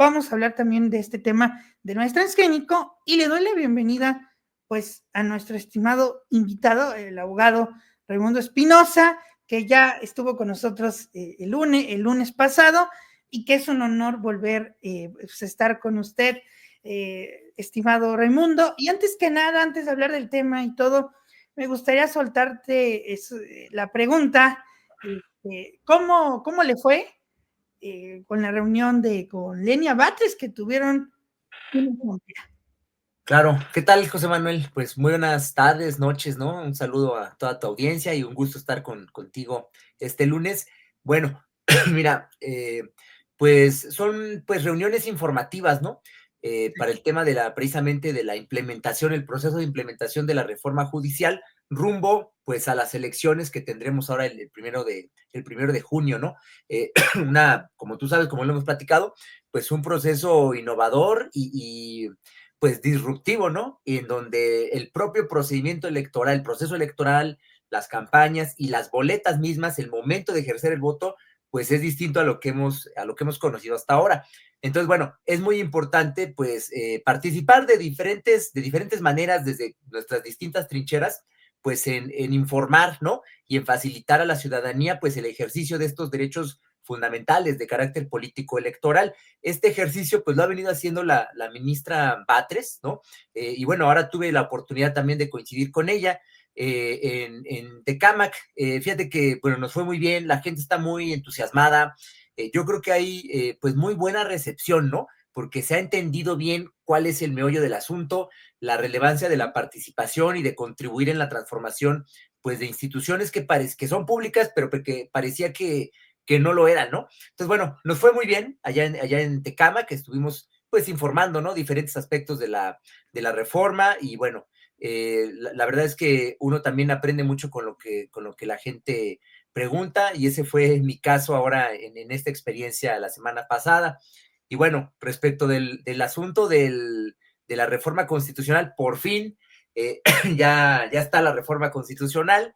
vamos a hablar también de este tema de no es transgénico y le doy la bienvenida pues a nuestro estimado invitado, el abogado Raimundo Espinosa, que ya estuvo con nosotros el lunes pasado y que es un honor volver pues, a estar con usted, estimado Raimundo. Y antes que nada, antes de hablar del tema y todo, me gustaría soltarte la pregunta, ¿cómo le fue con la reunión con Lenia Batres que tuvieron una amplia? Claro, ¿qué tal, José Manuel? Pues muy buenas tardes, noches, ¿no? Un saludo a toda tu audiencia y un gusto estar contigo este lunes. Bueno, mira, pues son pues reuniones informativas, ¿no? Para el tema precisamente de la implementación, el proceso de implementación de la reforma judicial rumbo pues a las elecciones que tendremos ahora el primero de junio, ¿no? Como tú sabes, como lo hemos platicado, pues un proceso innovador y pues disruptivo, ¿no? En donde el propio procedimiento electoral, el proceso electoral, las campañas y las boletas mismas, el momento de ejercer el voto, pues es distinto a lo que hemos conocido hasta ahora. Entonces, bueno, es muy importante, pues, participar de diferentes maneras desde nuestras distintas trincheras, pues, en informar, ¿no? Y en facilitar a la ciudadanía, pues, el ejercicio de estos derechos fundamentales de carácter político electoral. Este ejercicio, pues, lo ha venido haciendo la ministra Batres, ¿no? Y bueno, ahora tuve la oportunidad también de coincidir con ella en Tecámac. Fíjate que, bueno, nos fue muy bien, la gente está muy entusiasmada. Yo creo que hay, pues, muy buena recepción, ¿no? Porque se ha entendido bien cuál es el meollo del asunto, la relevancia de la participación y de contribuir en la transformación, pues, de instituciones que son públicas, pero que parecía que no lo eran, ¿no? Entonces, bueno, nos fue muy bien allá en Tecámac, que estuvimos, pues, informando, ¿no? Diferentes aspectos de la reforma y, bueno, la verdad es que uno también aprende mucho con lo que la gente pregunta y ese fue mi caso ahora en esta experiencia la semana pasada. Y bueno, respecto del asunto de la reforma constitucional, por fin ya está la reforma constitucional.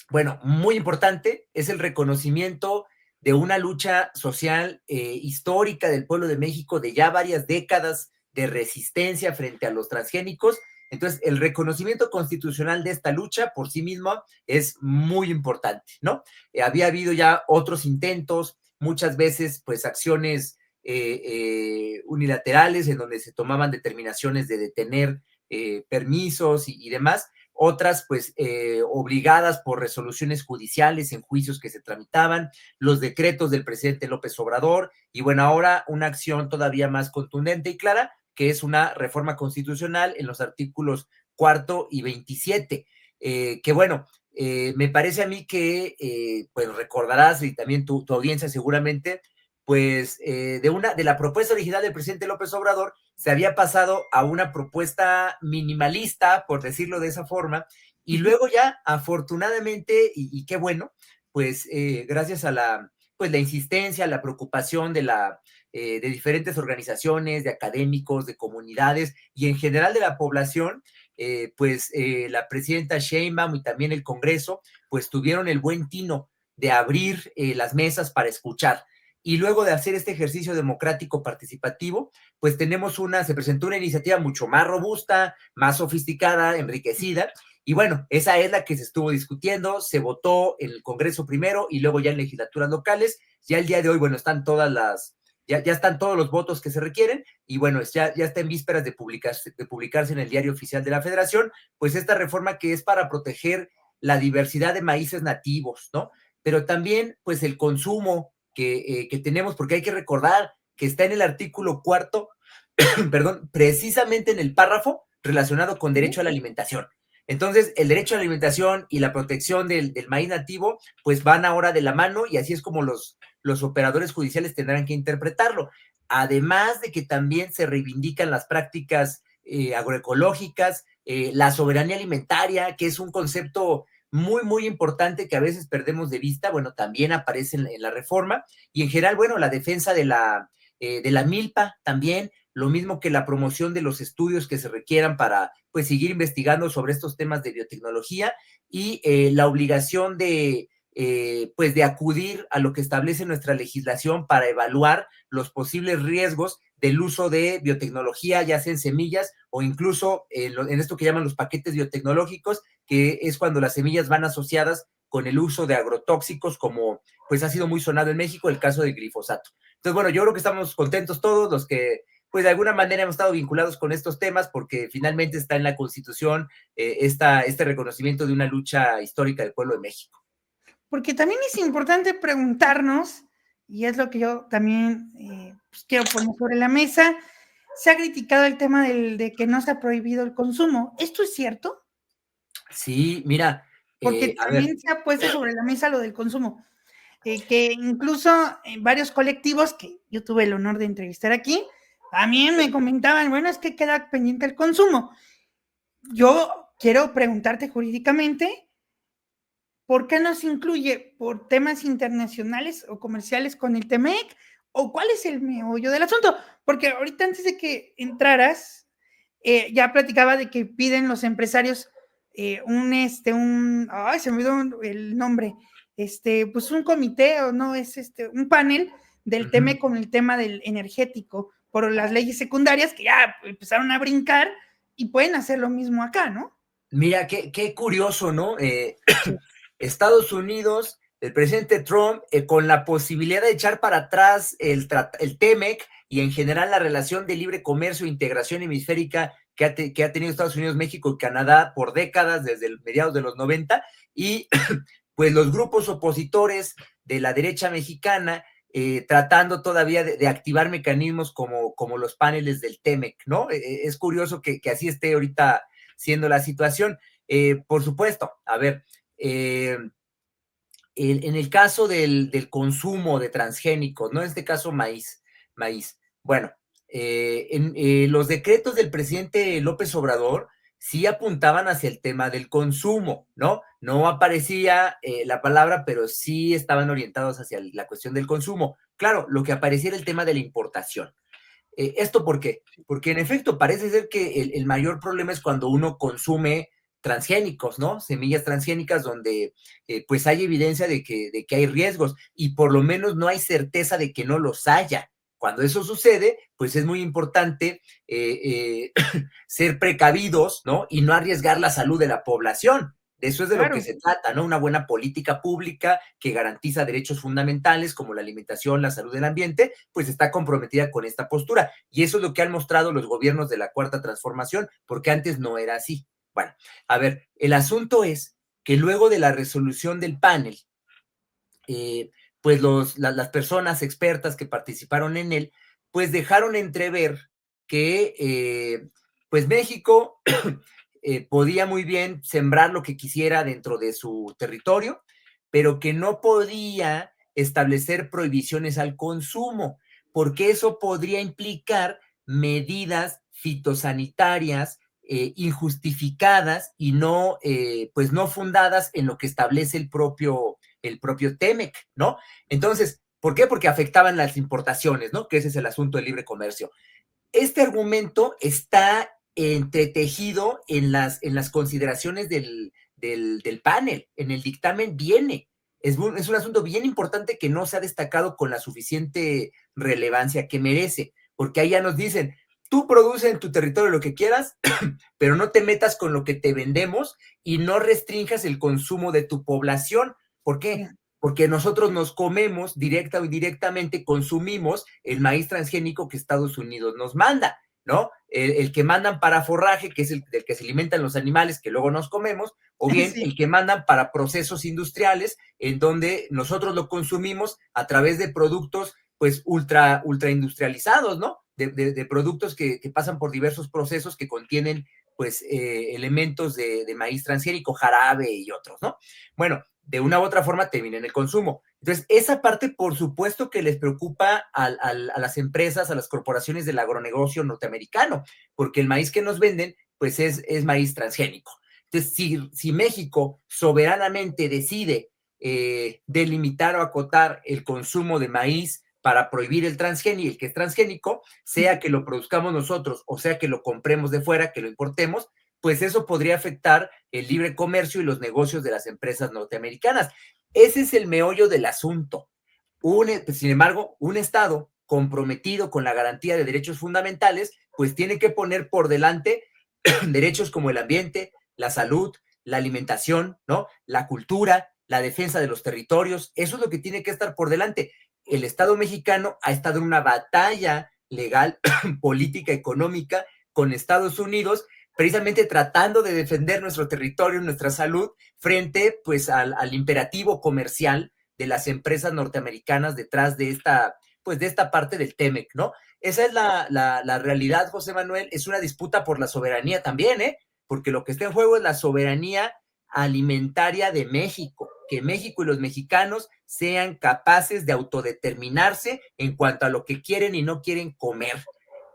Bueno, muy importante, es el reconocimiento de una lucha social histórica del pueblo de México de ya varias décadas de resistencia frente a los transgénicos. Entonces, el reconocimiento constitucional de esta lucha por sí mismo es muy importante, ¿no? Había habido ya otros intentos, muchas veces, pues, acciones unilaterales en donde se tomaban determinaciones de detener permisos y demás, otras pues obligadas por resoluciones judiciales en juicios que se tramitaban, los decretos del presidente López Obrador y bueno, ahora una acción todavía más contundente y clara, que es una reforma constitucional en los artículos 4 y 27, que bueno, me parece a mí que pues recordarás y también tu audiencia seguramente, pues de la propuesta original del presidente López Obrador se había pasado a una propuesta minimalista, por decirlo de esa forma, y luego ya, afortunadamente, y qué bueno, pues gracias a la insistencia, la preocupación de diferentes organizaciones, de académicos, de comunidades y en general de la población, la presidenta Sheinbaum y también el Congreso, pues tuvieron el buen tino de abrir las mesas para escuchar. Y luego de hacer este ejercicio democrático participativo, pues se presentó una iniciativa mucho más robusta, más sofisticada, enriquecida, y bueno, esa es la que se estuvo discutiendo, se votó en el Congreso primero y luego ya en legislaturas locales. Ya el día de hoy, bueno, ya están todos los votos que se requieren y bueno, ya está en vísperas de publicarse en el Diario Oficial de la Federación, pues esta reforma que es para proteger la diversidad de maíces nativos, ¿no? Pero también, pues el consumo que tenemos, porque hay que recordar que está en el artículo 4, perdón, precisamente en el párrafo relacionado con derecho a la alimentación. Entonces, el derecho a la alimentación y la protección del maíz nativo, pues van ahora de la mano y así es como los operadores judiciales tendrán que interpretarlo. Además de que también se reivindican las prácticas agroecológicas, la soberanía alimentaria, que es un concepto muy, muy importante que a veces perdemos de vista, bueno, también aparece en la reforma, y en general, bueno, la defensa de la milpa también, lo mismo que la promoción de los estudios que se requieran para, pues, seguir investigando sobre estos temas de biotecnología y la obligación pues de acudir a lo que establece nuestra legislación para evaluar los posibles riesgos del uso de biotecnología, ya sea en semillas o incluso en esto que llaman los paquetes biotecnológicos, que es cuando las semillas van asociadas con el uso de agrotóxicos, como pues ha sido muy sonado en México el caso del glifosato. Entonces, bueno, yo creo que estamos contentos todos los que pues de alguna manera hemos estado vinculados con estos temas, porque finalmente está en la Constitución este reconocimiento de una lucha histórica del pueblo de México. Porque también es importante preguntarnos, y es lo que yo también pues quiero poner sobre la mesa, se ha criticado el tema de que no se ha prohibido el consumo. ¿Esto es cierto? Sí, mira, Porque a ver. también se ha puesto sobre la mesa lo del consumo, que incluso en varios colectivos que yo tuve el honor de entrevistar aquí, también me comentaban, bueno, es que queda pendiente el consumo. Yo quiero preguntarte jurídicamente, ¿por qué no se incluye por temas internacionales o comerciales con el TEMEC? ¿O cuál es el meollo del asunto? Porque ahorita antes de que entraras, ya platicaba de que piden los empresarios ay, se me olvidó el nombre, pues un comité o no, es un panel del TEMEC con el tema del energético por las leyes secundarias que ya empezaron a brincar y pueden hacer lo mismo acá, ¿no? Mira, qué curioso, ¿no? Sí. Estados Unidos, el presidente Trump, con la posibilidad de echar para atrás el TEMEC y en general la relación de libre comercio e integración hemisférica que ha tenido Estados Unidos, México y Canadá por décadas, desde mediados de los 90, y pues los grupos opositores de la derecha mexicana tratando todavía de activar mecanismos como los paneles del TEMEC, ¿no? Es curioso que así esté ahorita siendo la situación. Por supuesto, a ver, en el caso del consumo de transgénicos, ¿no? En este caso maíz. Bueno, los decretos del presidente López Obrador sí apuntaban hacia el tema del consumo, ¿no? No aparecía la palabra, pero sí estaban orientados hacia la cuestión del consumo. Claro, lo que aparecía era el tema de la importación. ¿Esto por qué? Porque en efecto parece ser que el mayor problema es cuando uno consume transgénicos, ¿no? Semillas transgénicas donde pues hay evidencia de que hay riesgos y por lo menos no hay certeza de que no los haya. Cuando eso sucede, pues es muy importante ser precavidos, ¿no? Y no arriesgar la salud de la población. De eso es de lo que Claro. se trata, ¿no? Una buena política pública que garantiza derechos fundamentales como la alimentación, la salud del ambiente, pues está comprometida con esta postura. Y eso es lo que han mostrado los gobiernos de la Cuarta Transformación, porque antes no era así. Bueno, a ver, el asunto es que luego de la resolución del panel, pues las personas expertas que participaron en él, pues dejaron entrever que pues México podía muy bien sembrar lo que quisiera dentro de su territorio, pero que no podía establecer prohibiciones al consumo, porque eso podría implicar medidas fitosanitarias injustificadas y no, pues no fundadas en lo que establece el propio TEMEC, ¿no? Entonces, ¿por qué? Porque afectaban las importaciones, ¿no? Que ese es el asunto del libre comercio. Este argumento está entretejido en las consideraciones del panel, en el dictamen viene. Es un asunto bien importante que no se ha destacado con la suficiente relevancia que merece, porque ahí ya nos dicen, tú produces en tu territorio lo que quieras, pero no te metas con lo que te vendemos y no restrinjas el consumo de tu población. ¿Por qué? Porque nosotros nos comemos directa o indirectamente, consumimos el maíz transgénico que Estados Unidos nos manda, ¿no? El que mandan para forraje, que es el del que se alimentan los animales que luego nos comemos, o bien Sí. el que mandan para procesos industriales, en donde nosotros lo consumimos a través de productos, pues, ultra industrializados, ¿no? De productos que pasan por diversos procesos que contienen, pues, elementos de maíz transgénico, jarabe y otros, ¿no? Bueno, de una u otra forma termina en el consumo. Entonces, esa parte, por supuesto que les preocupa a las empresas, a las corporaciones del agronegocio norteamericano, porque el maíz que nos venden, pues es maíz transgénico. Entonces, si México soberanamente decide delimitar o acotar el consumo de maíz para prohibir el el que es transgénico, sea que lo produzcamos nosotros o sea que lo compremos de fuera, que lo importemos, pues eso podría afectar el libre comercio y los negocios de las empresas norteamericanas. Ese es el meollo del asunto. Sin embargo, un Estado comprometido con la garantía de derechos fundamentales, pues tiene que poner por delante derechos como el ambiente, la salud, la alimentación, ¿no? La cultura, la defensa de los territorios. Eso es lo que tiene que estar por delante. El Estado mexicano ha estado en una batalla legal, política, económica con Estados Unidos, precisamente tratando de defender nuestro territorio, nuestra salud, frente pues al imperativo comercial de las empresas norteamericanas detrás de esta parte del TEMEC, ¿no? Esa es la realidad, José Manuel. Es una disputa por la soberanía también, ¿eh? Porque lo que está en juego es la soberanía alimentaria de México, que México y los mexicanos sean capaces de autodeterminarse en cuanto a lo que quieren y no quieren comer.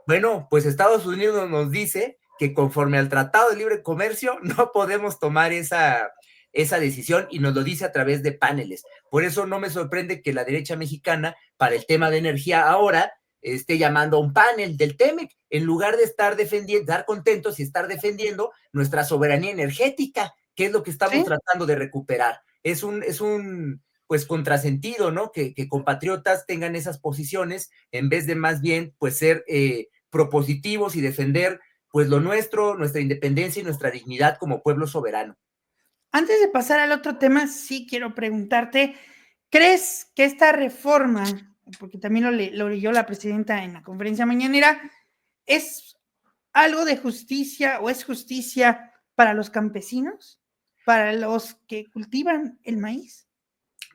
Bueno, pues Estados Unidos nos dice que conforme al Tratado de Libre Comercio no podemos tomar esa decisión y nos lo dice a través de paneles. Por eso no me sorprende que la derecha mexicana, para el tema de energía ahora, esté llamando a un panel del TEMEC, en lugar de estar contentos y estar defendiendo nuestra soberanía energética, que es lo que estamos tratando de recuperar. Es un pues contrasentido, ¿no? Que compatriotas tengan esas posiciones en vez de más bien pues ser propositivos y defender pues lo nuestro, nuestra independencia y nuestra dignidad como pueblo soberano. Antes de pasar al otro tema, sí quiero preguntarte, ¿crees que esta reforma, porque también lo leyó la presidenta en la conferencia mañanera, es algo de justicia o es justicia para los campesinos, para los que cultivan el maíz?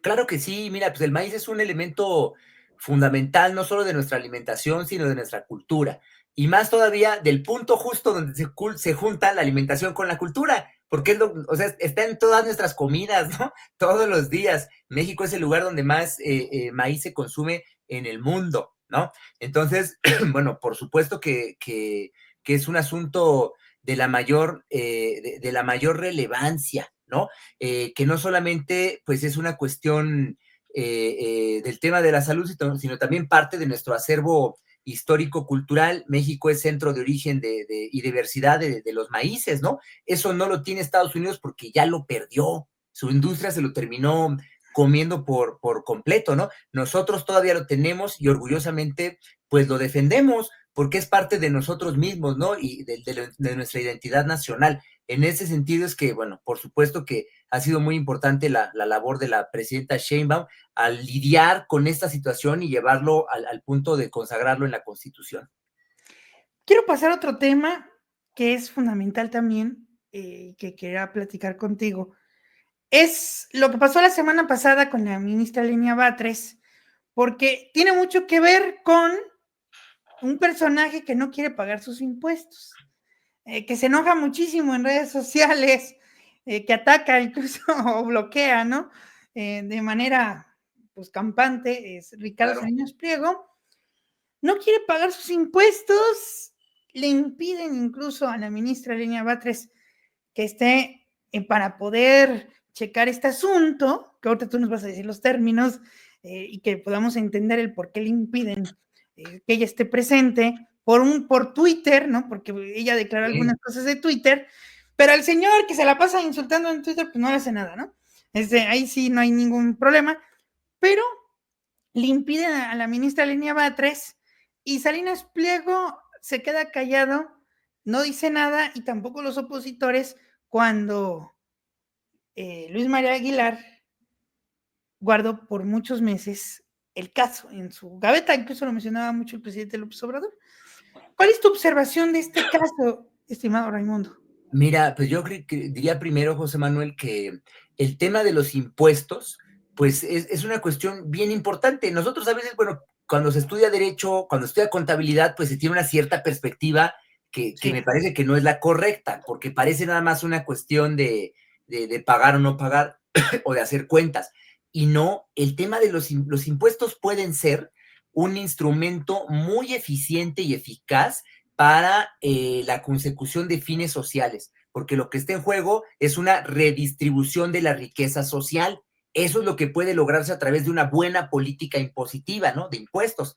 Claro que sí, mira, pues el maíz es un elemento fundamental no solo de nuestra alimentación, sino de nuestra cultura. Y más todavía del punto justo donde se junta la alimentación con la cultura, porque está en todas nuestras comidas, ¿no? Todos los días. México es el lugar donde más maíz se consume en el mundo, ¿no? Entonces, bueno, por supuesto que es un asunto de la mayor relevancia, ¿no? Que no solamente pues es una cuestión del tema de la salud, sino también parte de nuestro acervo histórico-cultural. México es centro de origen y diversidad de los maíces, ¿no? Eso no lo tiene Estados Unidos porque ya lo perdió. Su industria se lo terminó comiendo por completo, ¿no? Nosotros todavía lo tenemos y orgullosamente pues lo defendemos porque es parte de nosotros mismos, ¿no? Y de nuestra identidad nacional. En ese sentido es que, bueno, por supuesto que ha sido muy importante la labor de la presidenta Sheinbaum al lidiar con esta situación y llevarlo al punto de consagrarlo en la Constitución. Quiero pasar a otro tema que es fundamental también, que quería platicar contigo. Es lo que pasó la semana pasada con la ministra Lenia Batres, porque tiene mucho que ver con un personaje que no quiere pagar sus impuestos, que se enoja muchísimo en redes sociales, que ataca incluso o bloquea, ¿no? De manera, pues, campante, es Ricardo Salinas Pliego. No quiere pagar sus impuestos, le impiden incluso a la ministra Lenia Batres que esté para poder checar este asunto, que ahorita tú nos vas a decir los términos y que podamos entender el por qué le impiden que ella esté presente por Twitter, ¿no? Porque ella declaró algunas cosas de Twitter, pero el señor que se la pasa insultando en Twitter, pues no le hace nada, ¿no? Ahí sí no hay ningún problema, pero le impiden a la ministra Lenia Batres y Salinas Pliego se queda callado, no dice nada y tampoco los opositores cuando Luis María Aguilar guardó por muchos meses el caso en su gaveta, incluso lo mencionaba mucho el presidente López Obrador. ¿Cuál es tu observación de este caso, estimado Raimundo? Mira, pues yo diría primero, José Manuel, que el tema de los impuestos, pues es una cuestión bien importante. Nosotros a veces, bueno, cuando se estudia derecho, cuando se estudia contabilidad, pues se tiene una cierta perspectiva que me parece que no es la correcta, porque parece nada más una cuestión de pagar o no pagar o de hacer cuentas. Y no, el tema de los impuestos pueden ser un instrumento muy eficiente y eficaz para la consecución de fines sociales, porque lo que está en juego es una redistribución de la riqueza social. Eso es lo que puede lograrse a través de una buena política impositiva, ¿no? De impuestos,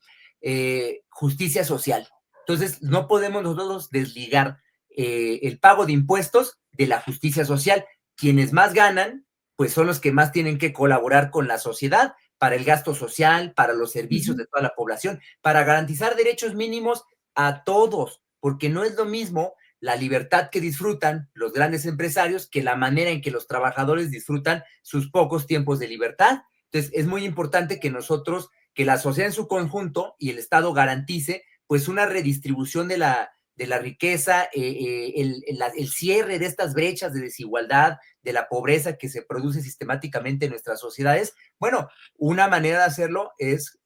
justicia social. Entonces, no podemos nosotros desligar el pago de impuestos de la justicia social. Quienes más ganan, pues son los que más tienen que colaborar con la sociedad para el gasto social, para los servicios de toda la población, para garantizar derechos mínimos a todos, porque no es lo mismo la libertad que disfrutan los grandes empresarios que la manera en que los trabajadores disfrutan sus pocos tiempos de libertad. Entonces, es muy importante que nosotros, que la sociedad en su conjunto y el Estado garantice pues una redistribución de la riqueza, el cierre de estas brechas de desigualdad, de la pobreza que se produce sistemáticamente en nuestras sociedades. Bueno, una manera de hacerlo es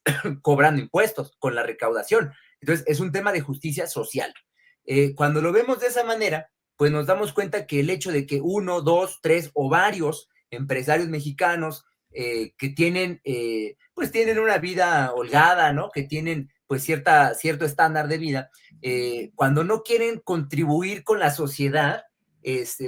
cobrando impuestos, con la recaudación. Entonces, es un tema de justicia social. Cuando lo vemos de esa manera, pues nos damos cuenta que el hecho de que uno, dos, tres o varios empresarios mexicanos que tienen, pues tienen una vida holgada, ¿no? Que tienen pues cierto estándar de vida, cuando no quieren contribuir con la sociedad,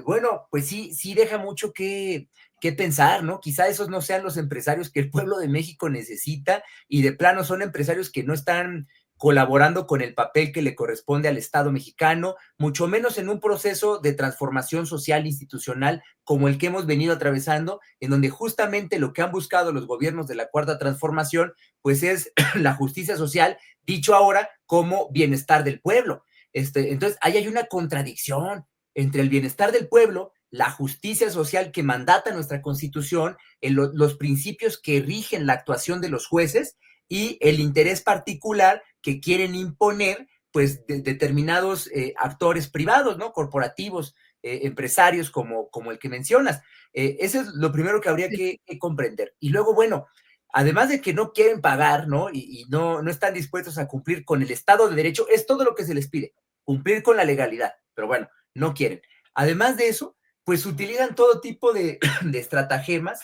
bueno, pues sí deja mucho que pensar, ¿no? Quizá esos no sean los empresarios que el pueblo de México necesita y de plano son empresarios que no están colaborando con el papel que le corresponde al Estado mexicano, mucho menos en un proceso de transformación social institucional como el que hemos venido atravesando, en donde justamente lo que han buscado los gobiernos de la Cuarta Transformación, pues es la justicia social, dicho ahora como bienestar del pueblo. Entonces, ahí hay una contradicción entre el bienestar del pueblo, la justicia social que mandata nuestra Constitución, los principios que rigen la actuación de los jueces y el interés particular que quieren imponer pues determinados actores privados, ¿no? Corporativos, empresarios como el que mencionas. Eso es lo primero que habría que comprender. Y luego, bueno, además de que no quieren pagar, ¿no? Y no están dispuestos a cumplir con el Estado de Derecho, es todo lo que se les pide, cumplir con la legalidad, pero bueno, no quieren. Además de eso, pues utilizan todo tipo de estratagemas,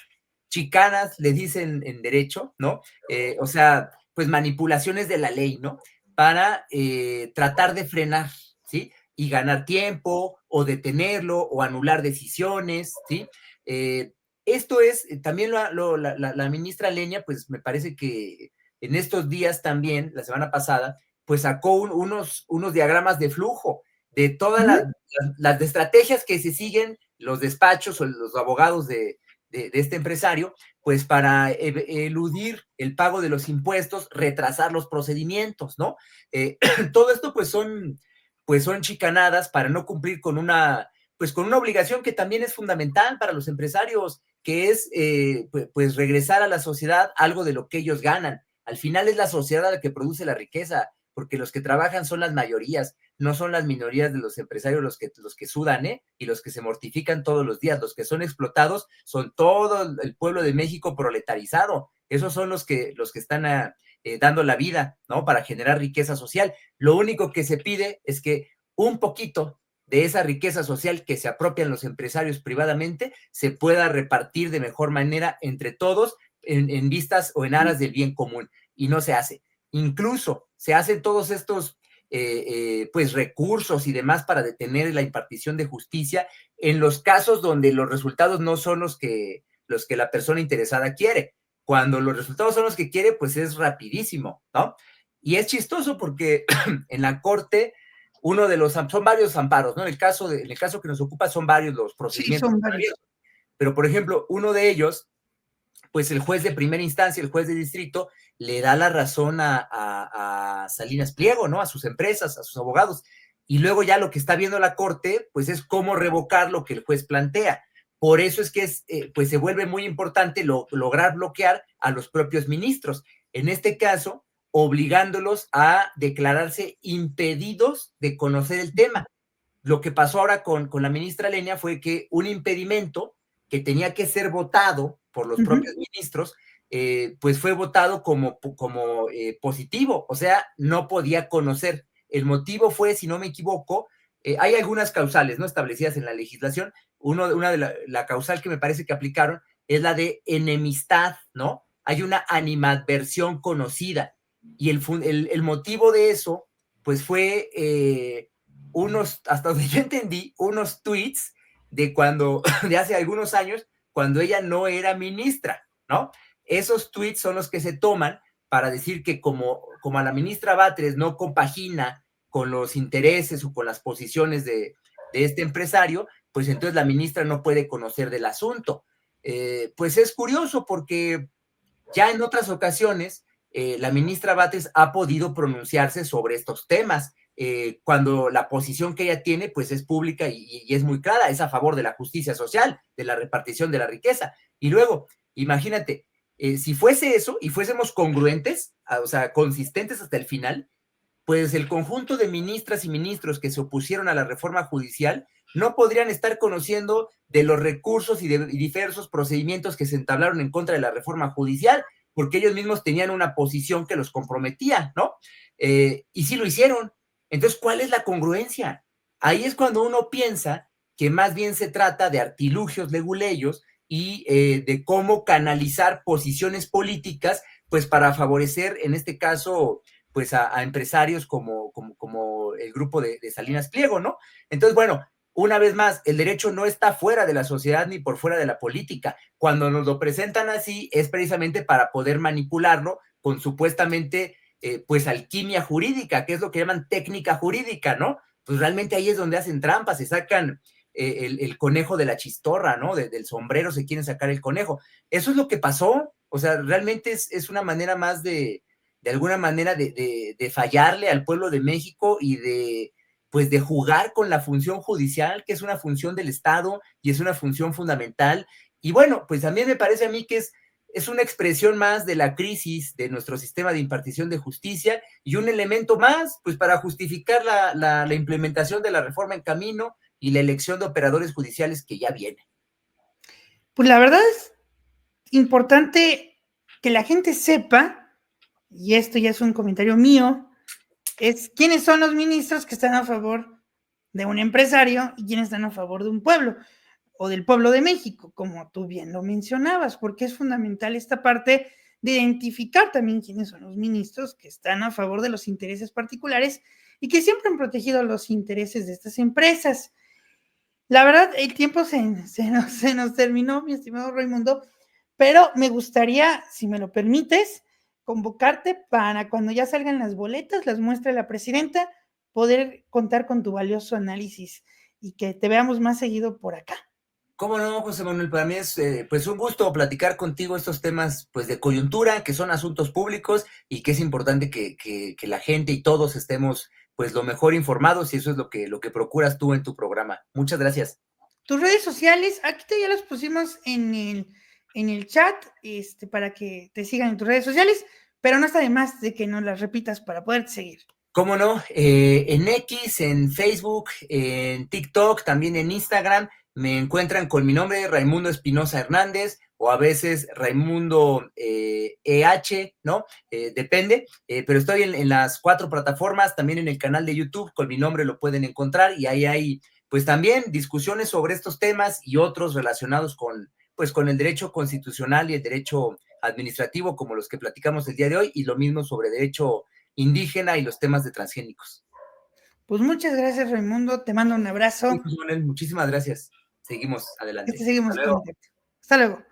chicanas, le dicen en derecho, ¿no? O sea, pues manipulaciones de la ley, ¿no? Para tratar de frenar, ¿sí? Y ganar tiempo, o detenerlo, o anular decisiones, ¿sí? Esto es, también la ministra Lenia, pues me parece que en estos días también, la semana pasada, pues sacó unos diagramas de flujo de todas las estrategias que se siguen los despachos o los abogados de este empresario, pues para eludir el pago de los impuestos, retrasar los procedimientos, ¿no? Todo esto pues son chicanadas para no cumplir con con una obligación que también es fundamental para los empresarios, que es pues regresar a la sociedad algo de lo que ellos ganan. Al final es la sociedad la que produce la riqueza, porque los que trabajan son las mayorías, no son las minorías de los empresarios los que sudan, y los que se mortifican todos los días. Los que son explotados son todo el pueblo de México proletarizado. Esos son los que están dando la vida, ¿no? Para generar riqueza social. Lo único que se pide es que un poquito de esa riqueza social que se apropian los empresarios privadamente se pueda repartir de mejor manera entre todos en vistas o en aras del bien común. Y no se hace. Incluso se hacen todos estos pues recursos y demás para detener la impartición de justicia en los casos donde los resultados no son los que la persona interesada quiere. Cuando los resultados son los que quiere, pues es rapidísimo, ¿no? Y es chistoso porque en la corte son varios amparos, ¿no? En el caso que nos ocupa son varios los procedimientos. Sí, son varios. Pero, por ejemplo, uno de ellos, pues el juez de primera instancia, el juez de distrito, le da la razón a Salinas Pliego, ¿no? A sus empresas, a sus abogados. Y luego ya lo que está viendo la corte, pues es cómo revocar lo que el juez plantea. Por eso es que pues se vuelve muy importante lograr bloquear a los propios ministros. En este caso, obligándolos a declararse impedidos de conocer el tema. Lo que pasó ahora con la ministra Lenia fue que un impedimento que tenía que ser votado por los propios ministros, pues fue votado como positivo, o sea, no podía conocer. El motivo fue, si no me equivoco, hay algunas causales, ¿no? Establecidas en la legislación. Una de la causal que me parece que aplicaron es la de enemistad, ¿no? Hay una animadversión conocida. Y el motivo de eso, pues fue hasta donde yo entendí, unos tweets de hace algunos años, cuando ella no era ministra, ¿no? Esos tweets son los que se toman para decir que como a la ministra Batres no compagina con los intereses o con las posiciones de este empresario, pues entonces la ministra no puede conocer del asunto. pues es curioso porque ya en otras ocasiones la ministra Batres ha podido pronunciarse sobre estos temas, cuando la posición que ella tiene pues es pública y es muy clara, es a favor de la justicia social, de la repartición de la riqueza. Y luego, imagínate, si fuese eso y fuésemos congruentes, o sea, consistentes hasta el final, pues el conjunto de ministras y ministros que se opusieron a la reforma judicial no podrían estar conociendo de los recursos y de diversos procedimientos que se entablaron en contra de la reforma judicial, porque ellos mismos tenían una posición que los comprometía, ¿no? Y sí lo hicieron. Entonces, ¿cuál es la congruencia? Ahí es cuando uno piensa que más bien se trata de artilugios leguleyos y de cómo canalizar posiciones políticas, pues para favorecer, en este caso, pues a empresarios como el grupo de Salinas Pliego, ¿no? Entonces, bueno, una vez más, el derecho no está fuera de la sociedad ni por fuera de la política. Cuando nos lo presentan así, es precisamente para poder manipularlo con supuestamente, pues, alquimia jurídica, que es lo que llaman técnica jurídica, ¿no? Pues realmente ahí es donde hacen trampas, se sacan el conejo de la chistorra, ¿no? Del sombrero se quieren sacar el conejo. Eso es lo que pasó. O sea, realmente es una manera más de alguna manera de fallarle al pueblo de México y pues de jugar con la función judicial, que es una función del Estado y es una función fundamental. Y bueno, pues también me parece a mí que es una expresión más de la crisis de nuestro sistema de impartición de justicia y un elemento más, pues para justificar la implementación de la reforma en camino y la elección de operadores judiciales que ya viene. Pues la verdad es importante que la gente sepa, y esto ya es un comentario mío, es quiénes son los ministros que están a favor de un empresario y quiénes están a favor de un pueblo o del pueblo de México, como tú bien lo mencionabas, porque es fundamental esta parte de identificar también quiénes son los ministros que están a favor de los intereses particulares y que siempre han protegido los intereses de estas empresas. La verdad, el tiempo se nos terminó, mi estimado Raimundo, pero me gustaría, si me lo permites, convocarte para cuando ya salgan las boletas, las muestre la presidenta, poder contar con tu valioso análisis y que te veamos más seguido por acá. ¿Cómo no, José Manuel? Para mí es pues un gusto platicar contigo estos temas pues de coyuntura, que son asuntos públicos y que es importante que la gente y todos estemos pues lo mejor informados y eso es lo que procuras tú en tu programa. Muchas gracias. Tus redes sociales, aquí ya las pusimos en el chat para que te sigan en tus redes sociales, pero no está de más de que nos las repitas para poderte seguir. ¿Cómo no? En X, en Facebook, en TikTok, también en Instagram, me encuentran con mi nombre, Raimundo Espinosa Hernández, o a veces Raimundo EH, ¿no? Depende, pero estoy en las 4 plataformas, también en el canal de YouTube, con mi nombre lo pueden encontrar, y ahí hay, pues también discusiones sobre estos temas y otros relacionados pues con el derecho constitucional y el derecho administrativo, como los que platicamos el día de hoy, y lo mismo sobre derecho indígena y los temas de transgénicos. Pues muchas gracias, Raimundo. Te mando un abrazo. Sí, Manuel, muchísimas gracias. Seguimos adelante. Seguimos con. Hasta luego.